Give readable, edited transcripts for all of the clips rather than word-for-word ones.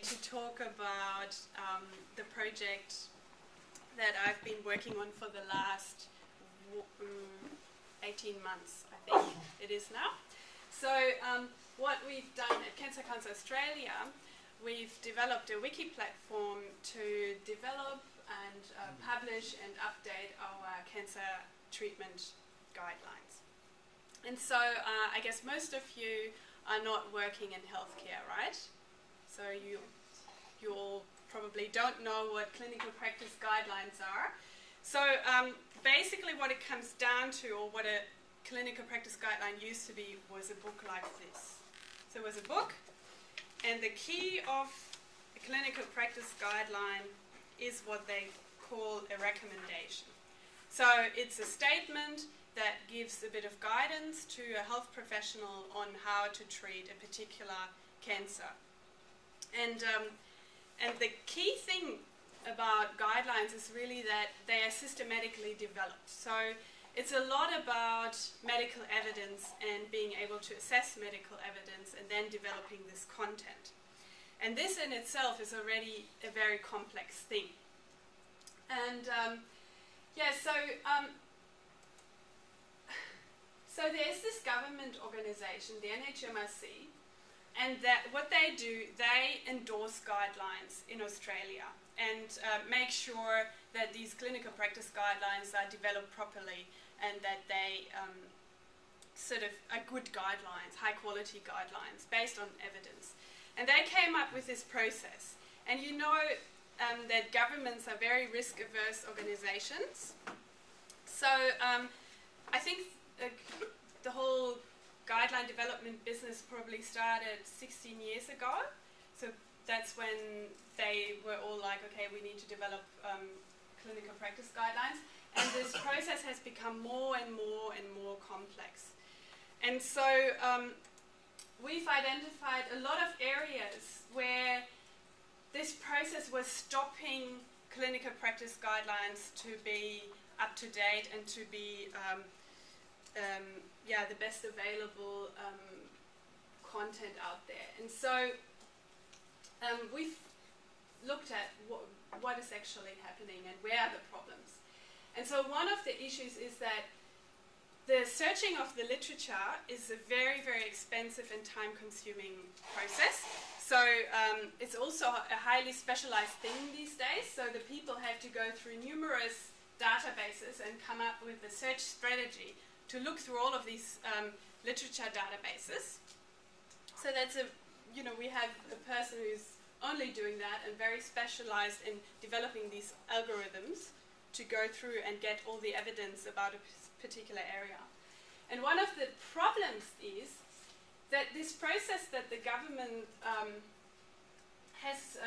To talk about the project that I've been working on for the last 18 months, I think it is now. So what we've done at Cancer Council Australia, we've developed a wiki platform to develop and publish and update our cancer treatment guidelines. And so I guess most of you are not working in healthcare, right? So you all probably don't know what clinical practice guidelines are. So basically what it comes down to, or what a clinical practice guideline used to be, was a book like this. So it was a book, and the key of a clinical practice guideline is what they call a recommendation. So it's a statement that gives a bit of guidance to a health professional on how to treat a particular cancer. And the key thing about guidelines is really that they are systematically developed. So it's a lot about medical evidence and being able to assess medical evidence and then developing this content. And this in itself is already a very complex thing. And so there's this government organization, the NHMRC, and that what they do, they endorse guidelines in Australia and make sure that these clinical practice guidelines are developed properly and that they sort of are good guidelines, high quality guidelines based on evidence. And they came up with this process. And you know that governments are very risk averse organizations. So I think the whole guideline development business probably started 16 years ago. So that's when they were all like, okay, we need to develop clinical practice guidelines. And this process has become more and more and more complex. And so we've identified a lot of areas where this process was stopping clinical practice guidelines to be up to date and to be the best available content out there. And so we've looked at what is actually happening and where are the problems. And so one of the issues is that the searching of the literature is a very, very expensive and time-consuming process. So it's also a highly specialized thing these days. So the people have to go through numerous databases and come up with a search strategy to look through all of these literature databases. So that's we have a person who's only doing that and very specialized in developing these algorithms to go through and get all the evidence about a particular area. And one of the problems is that this process that the government has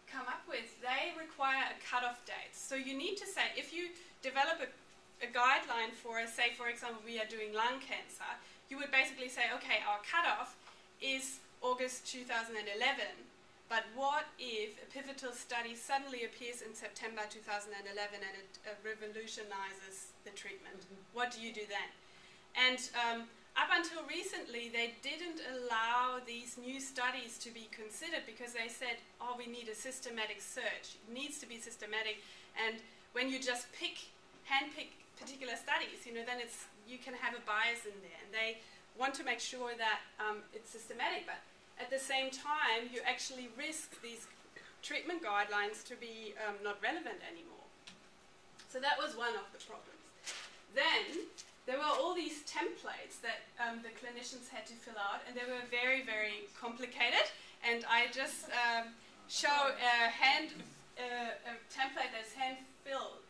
come up with, they require a cut-off date. So you need to say, if you develop a guideline for, say, for example, we are doing lung cancer, you would basically say, okay, our cutoff is August 2011, but what if a pivotal study suddenly appears in September 2011 and it revolutionizes the treatment? What do you do then? And up until recently, they didn't allow these new studies to be considered because they said, oh, we need a systematic search. It needs to be systematic, and when you just handpick particular studies, then you can have a bias in there, and they want to make sure that it's systematic, but at the same time you actually risk these treatment guidelines to be not relevant anymore. So that was one of the problems. Then there were all these templates that the clinicians had to fill out, and they were very, very complicated, and I just show a template that's hand-filled,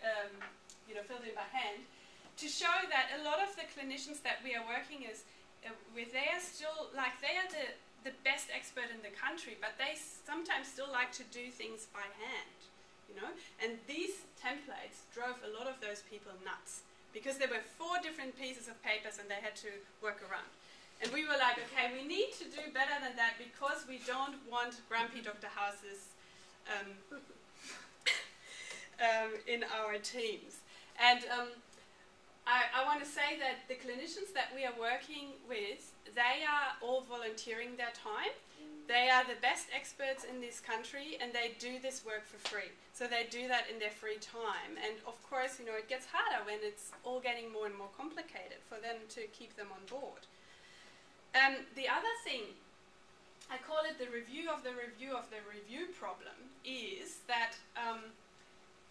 filled in by hand, to show that a lot of the clinicians that we are working with, they are still, they are the best expert in the country, but they sometimes still like to do things by hand, And these templates drove a lot of those people nuts, because there were 4 different pieces of papers and they had to work around. And we were like, okay, we need to do better than that, because we don't want grumpy Dr. Houses in our teams. And I want to say that the clinicians that we are working with, they are all volunteering their time, They are the best experts in this country, and they do this work for free. So they do that in their free time. And of course, you know, it gets harder when it's all getting more and more complicated for them to keep them on board. The other thing, I call it the review of the review of the review problem, is that,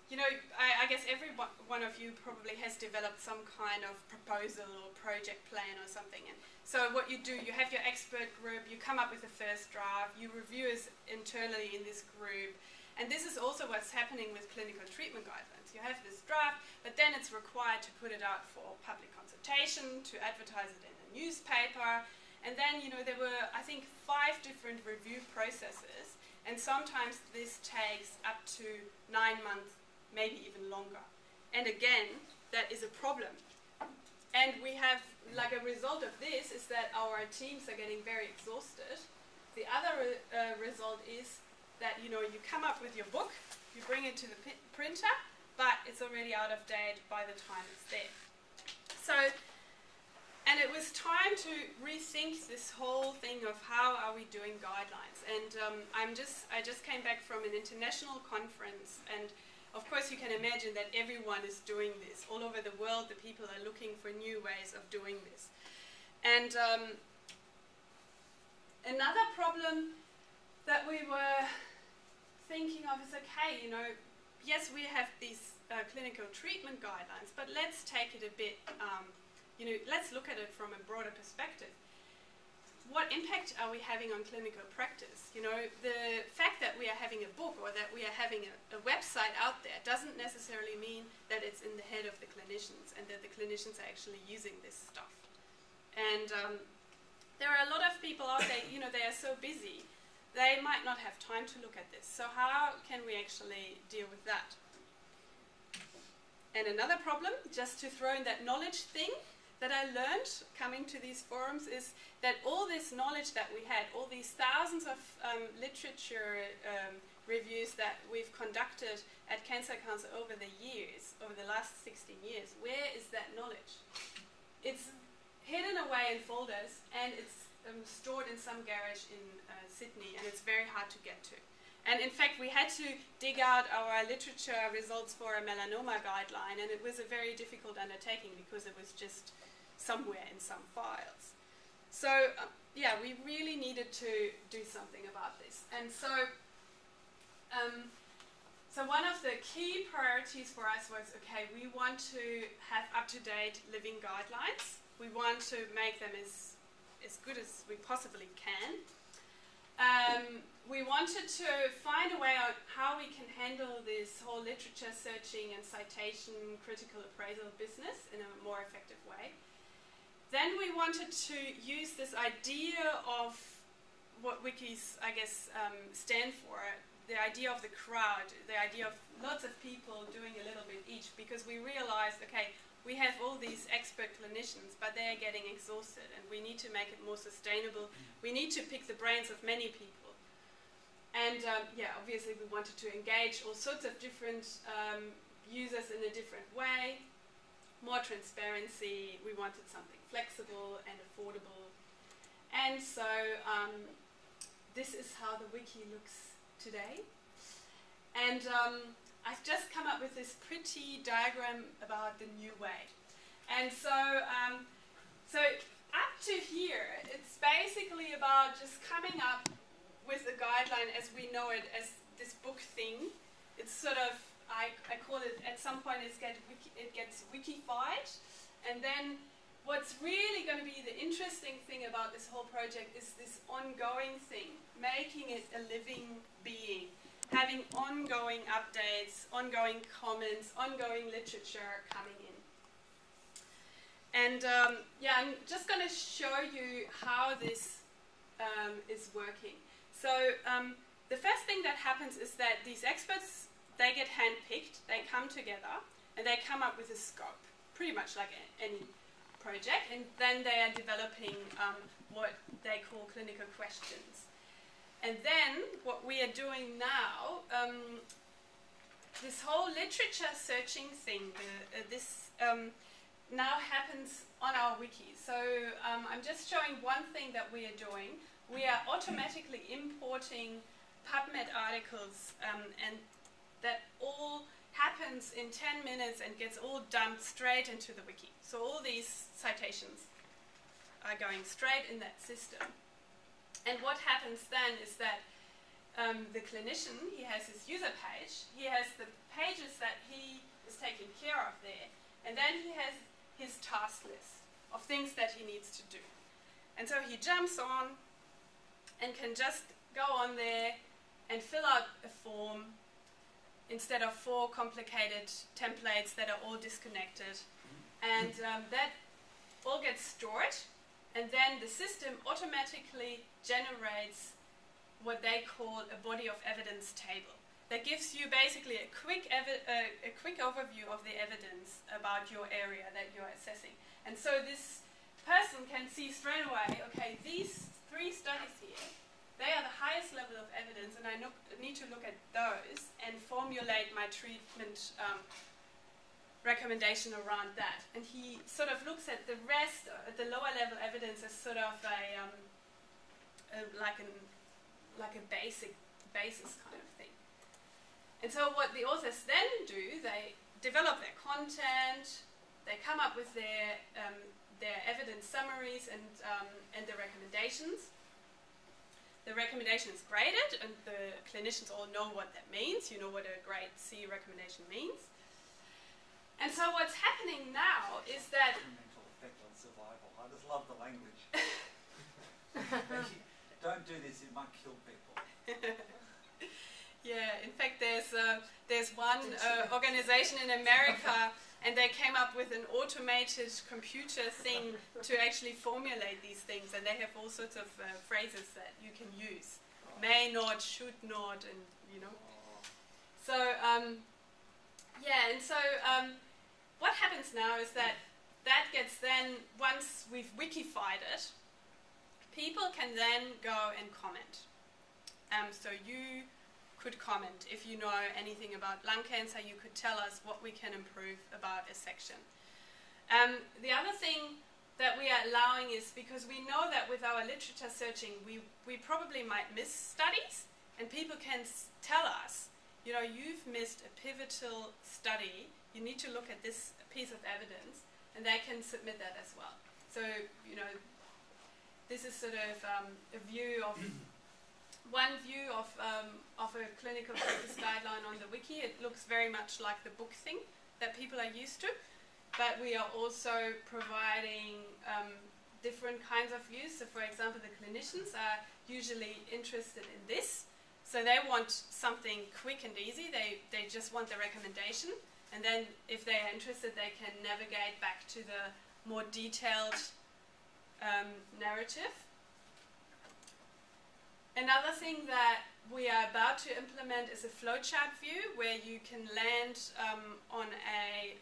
you know, I guess every one of you probably has developed some kind of proposal or project plan or something. And so what you do, you have your expert group, you come up with a first draft, you review it internally in this group. And this is also what's happening with clinical treatment guidelines. You have this draft, but then it's required to put it out for public consultation, to advertise it in a newspaper. And then, you know, there were, I think, 5 different review processes. And sometimes this takes up to 9 months, maybe even longer. And again, that is a problem. And we have, like a result of this, is that our teams are getting very exhausted. The other result is that, you know, you come up with your book, you bring it to the printer, but it's already out of date by the time it's there. So, and it was time to rethink this whole thing of how are we doing guidelines. And I just came back from an international conference, and of course you can imagine that everyone is doing this. All over the world, the people are looking for new ways of doing this. And another problem that we were thinking of is, okay, you know, yes, we have these clinical treatment guidelines, but let's take it a bit, you know, let's look at it from a broader perspective. What impact are we having on clinical practice? You know, the fact that we are having a book or that we are having a website out there doesn't necessarily mean that it's in the head of the clinicians and that the clinicians are actually using this stuff. And there are a lot of people out there, you know, they are so busy, they might not have time to look at this. So how can we actually deal with that? And another problem, just to throw in that knowledge thing that I learned coming to these forums, is that all this knowledge that we had, all these thousands of literature reviews that we've conducted at Cancer Council over the years, over the last 16 years, where is that knowledge? It's hidden away in folders, and it's stored in some garage in Sydney, and it's very hard to get to. And in fact, we had to dig out our literature results for a melanoma guideline, and it was a very difficult undertaking because it was just somewhere in some files. So yeah, we really needed to do something about this. And so, so one of the key priorities for us was, okay, we want to have up-to-date living guidelines. We want to make them as good as we possibly can. We wanted to find a way out how we can handle this whole literature searching and citation critical appraisal business in a more effective way. Then we wanted to use this idea of what wikis, I guess, stand for, the idea of the crowd, the idea of lots of people doing a little bit each, because we realized, okay, we have all these expert clinicians, but they are getting exhausted, and we need to make it more sustainable. We need to pick the brains of many people. And yeah, obviously we wanted to engage all sorts of different users in a different way, more transparency, we wanted something flexible and affordable. And so this is how the wiki looks today. And I've just come up with this pretty diagram about the new way. And so, so up to here, it's basically about just coming up with a guideline as we know it, as this book thing. It's sort of, I call it, at some point it gets wikified. And then what's really going to be the interesting thing about this whole project is this ongoing thing, making it a living being, having ongoing updates, ongoing comments, ongoing literature coming in. And yeah, I'm just going to show you how this is working. So the first thing that happens is that these experts, they get handpicked, they come together, and they come up with a scope, pretty much like any project, and then they are developing what they call clinical questions. And then what we are doing now, this whole literature searching thing, this now happens on our wiki. So I'm just showing one thing that we are doing. we are automatically importing PubMed articles, and that all happens in 10 minutes and gets all dumped straight into the wiki. So all these citations are going straight in that system. And what happens then is that the clinician, he has his user page, he has the pages that he is taking care of there, and then he has his task list of things that he needs to do. And so he jumps on and can just go on there and fill out a form instead of 4 complicated templates that are all disconnected. And that all gets stored, and then the system automatically generates what they call a body of evidence table. That gives you basically a quick overview of the evidence about your area that you're assessing. And so this person can see straight away, okay, these 3 studies here, they are the highest level of evidence, and I need to look at those and formulate my treatment recommendation around that. And he sort of looks at the rest, at the lower level evidence, as sort of like a basis kind of thing. And so what the authors then do, they develop their content, they come up with their evidence summaries and the recommendations. The recommendation is graded, and the clinicians all know what that means. You know what a grade C recommendation means. And so what's happening now is that... Detrimental effect on survival. I just love the language. Don't do this, it might kill people. Yeah, in fact there's one organization in America, and they came up with an automated computer thing to actually formulate these things, and they have all sorts of phrases that you can use. May not, should not, and you know. So, yeah, and so what happens now is that gets then, once we've wikified it, people can then go and comment. So you could comment. If you know anything about lung cancer, you could tell us what we can improve about a section. The other thing that we are allowing is, because we know that with our literature searching, we probably might miss studies, and people can tell us, you know, you've missed a pivotal study, you need to look at this piece of evidence, and they can submit that as well. So, you know, this is sort of a view of one view of a clinical practice guideline on the wiki. It looks very much like the book thing that people are used to, but we are also providing different kinds of views. So for example, the clinicians are usually interested in this, so they want something quick and easy. They just want the recommendation, and then if they are interested, they can navigate back to the more detailed narrative. Another thing that we are about to implement is a flowchart view, where you can land on a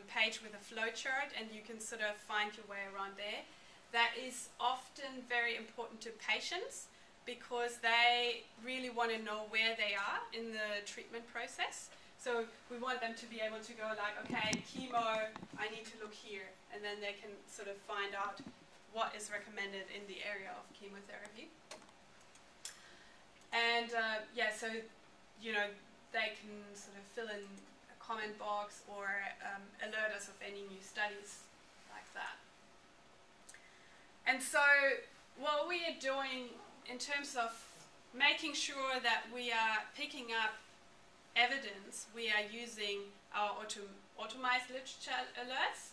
page with a flowchart, and you can sort of find your way around there. That is often very important to patients, because they really want to know where they are in the treatment process. So we want them to be able to go like, okay, chemo, I need to look here, and then they can sort of find out what is recommended in the area of chemotherapy. And yeah, so, you know, they can sort of fill in a comment box or alert us of any new studies like that. And so what we are doing in terms of making sure that we are picking up evidence, we are using our automized literature alerts.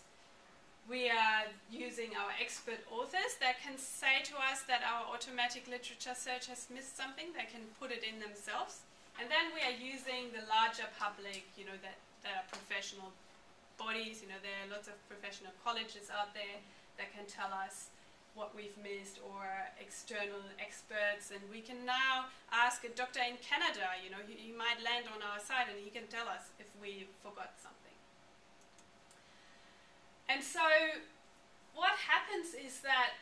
We are using our expert authors that can say to us that our automatic literature search has missed something. They can put it in themselves. And then we are using the larger public, you know, that are professional bodies. You know, there are lots of professional colleges out there that can tell us what we've missed, or external experts. And we can now ask a doctor in Canada, you know, he might land on our site and he can tell us if we forgot something. And so what happens is that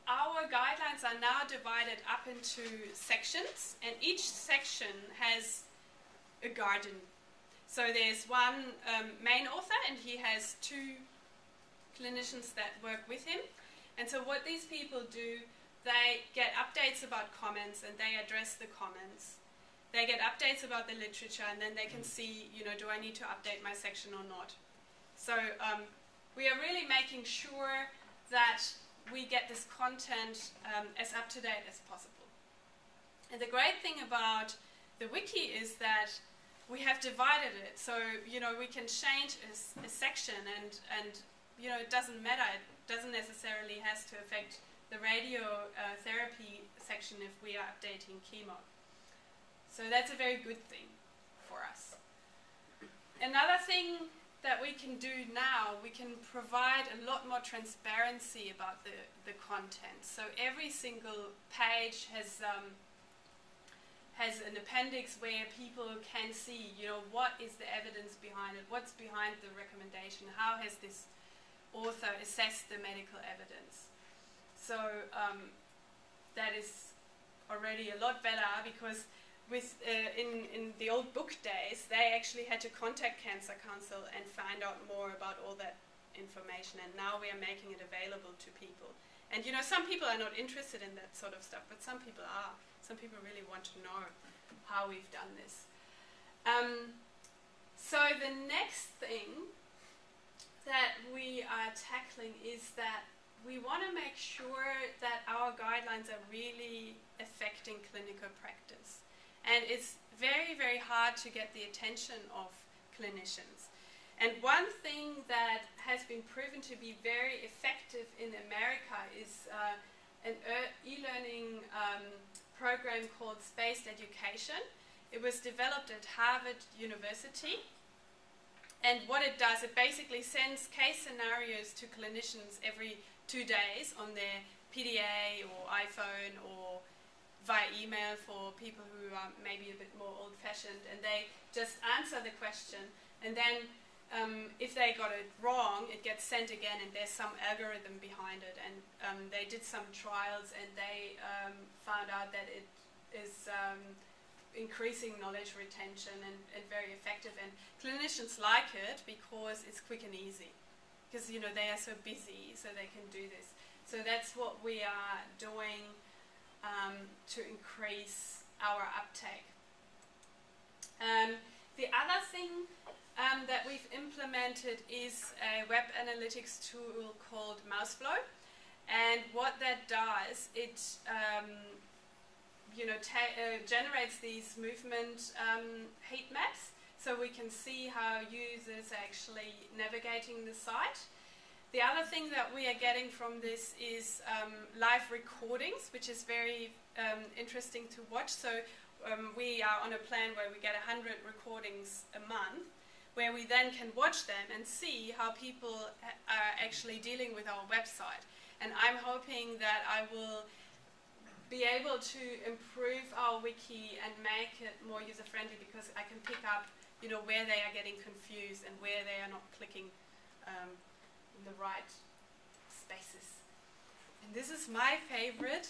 our guidelines are now divided up into sections, and each section has a guardian. So there's one main author, and he has 2 clinicians that work with him. And so what these people do, they get updates about comments and they address the comments. They get updates about the literature, and then they can see, do I need to update my section or not? So we are really making sure that we get this content as up to date as possible. And the great thing about the wiki is that we have divided it. So, we can change a section and it doesn't matter. It doesn't necessarily has to affect the radio therapy section if we are updating chemo. So that's a very good thing for us. Another thing that we can do now, we can provide a lot more transparency about the content. So every single page has an appendix where people can see, what is the evidence behind it, what's behind the recommendation, how has this author assessed the medical evidence. So that is already a lot better, because in the old book days, they actually had to contact Cancer Council and find out more about all that information, and now we are making it available to people. And some people are not interested in that sort of stuff, but some people are. Some people really want to know how we've done this. So the next thing that we are tackling is that we want to make sure that our guidelines are really affecting clinical practice. And it's very, very hard to get the attention of clinicians. And one thing that has been proven to be very effective in America is an e-learning program called Spaced Education. It was developed at Harvard University. And what it does, it basically sends case scenarios to clinicians every 2 days on their PDA or iPhone or via email for people who are maybe a bit more old-fashioned, and they just answer the question, and then if they got it wrong, it gets sent again, and there's some algorithm behind it. And they did some trials, and they found out that it is increasing knowledge retention and very effective. And clinicians like it because it's quick and easy, because they are so busy, so they can do this. So that's what we are doing to increase our uptake. The other thing that we've implemented is a web analytics tool called Mouseflow, and what that does, it generates these movement heat maps, so we can see how users are actually navigating the site. The other thing that we are getting from this is live recordings, which is very interesting to watch. So we are on a plan where we get 100 recordings a month, where we then can watch them and see how people are actually dealing with our website. And I'm hoping that I will be able to improve our wiki and make it more user-friendly, because I can pick up, where they are getting confused and where they are not clicking in the right spaces. And this is my favorite.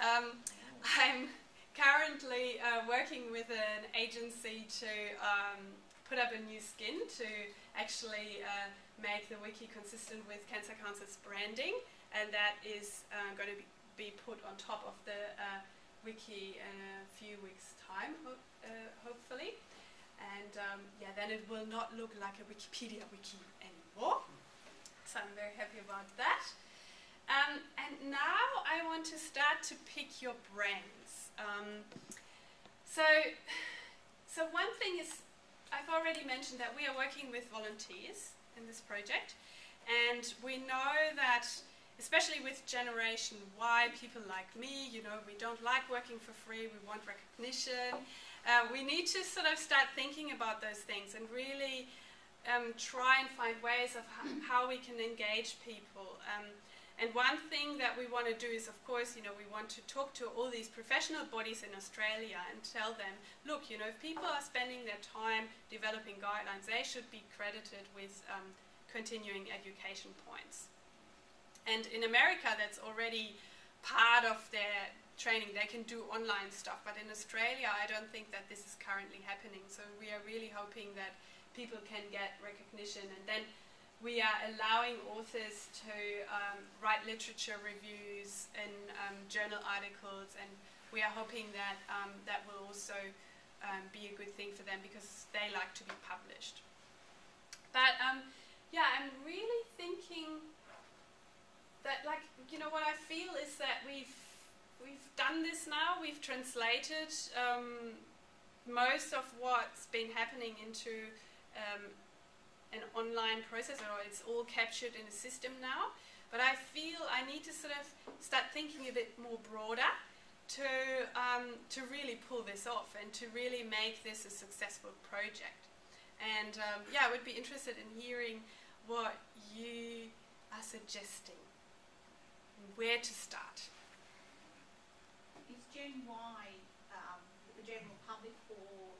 I'm currently working with an agency to put up a new skin to actually make the wiki consistent with Cancer Council's branding, and that is going to be put on top of the wiki in a few weeks' time, hopefully. And then it will not look like a Wikipedia wiki anymore. So I'm very happy about that. And now I want to start to pick your brains. So one thing is, I've already mentioned that we are working with volunteers in this project, and we know that, especially with Generation Y, people like me, we don't like working for free, we want recognition. We need to sort of start thinking about those things and really try and find ways of how we can engage people. And one thing that we want to do is, of course, we want to talk to all these professional bodies in Australia and tell them, look, if people are spending their time developing guidelines, they should be credited with continuing education points. And in America, that's already part of their training. They can do online stuff, but in Australia, I don't think that this is currently happening. So we are really hoping that people can get recognition, and then we are allowing authors to write literature reviews in journal articles, and we are hoping that that will also be a good thing for them because they like to be published. But yeah, I'm really thinking that, like, you know, what I feel is that we've done this now. We've translated most of what's been happening into an online process, or it's all captured in a system now. But I feel I need to sort of start thinking a bit more broader to really pull this off and to really make this a successful project. And yeah, I would be interested in hearing what you are suggesting, where to start. Is Gen Y the general public, or